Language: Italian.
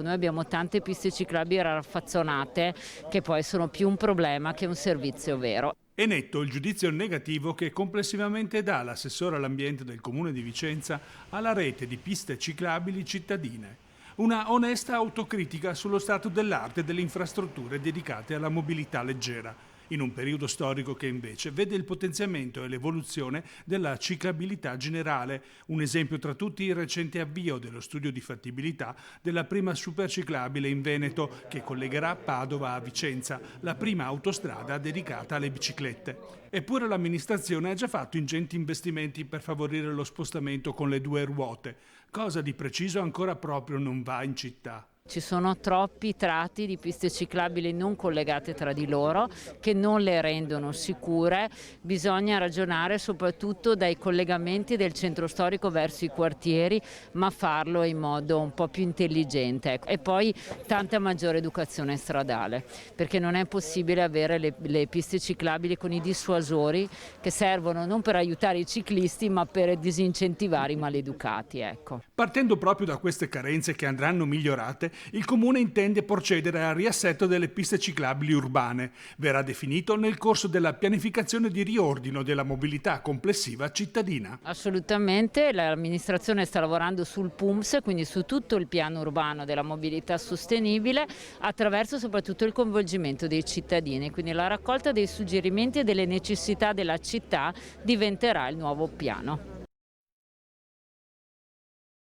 Noi abbiamo tante piste ciclabili raffazzonate che poi sono più un problema che un servizio vero. È netto il giudizio negativo che complessivamente dà l'assessore all'ambiente del Comune di Vicenza alla rete di piste ciclabili cittadine. Una onesta autocritica sullo stato dell'arte delle infrastrutture dedicate alla mobilità leggera, in un periodo storico che invece vede il potenziamento e l'evoluzione della ciclabilità generale. Un esempio tra tutti il recente avvio dello studio di fattibilità della prima superciclabile in Veneto che collegherà Padova a Vicenza, la prima autostrada dedicata alle biciclette. Eppure l'amministrazione ha già fatto ingenti investimenti per favorire lo spostamento con le due ruote, cosa di preciso ancora proprio non va in città. Ci sono troppi tratti di piste ciclabili non collegate tra di loro che non le rendono sicure. Bisogna ragionare soprattutto dai collegamenti del centro storico verso i quartieri, ma farlo in modo un po' più intelligente. E poi tanta maggiore educazione stradale, perché non è possibile avere le piste ciclabili con i dissuasori che servono non per aiutare i ciclisti ma per disincentivare i maleducati. Ecco. Partendo proprio da queste carenze che andranno migliorate, il Comune intende procedere al riassetto delle piste ciclabili urbane. Verrà definito nel corso della pianificazione di riordino della mobilità complessiva cittadina. Assolutamente, l'amministrazione sta lavorando sul PUMS, quindi su tutto il piano urbano della mobilità sostenibile, attraverso soprattutto il coinvolgimento dei cittadini. Quindi la raccolta dei suggerimenti e delle necessità della città diventerà il nuovo piano.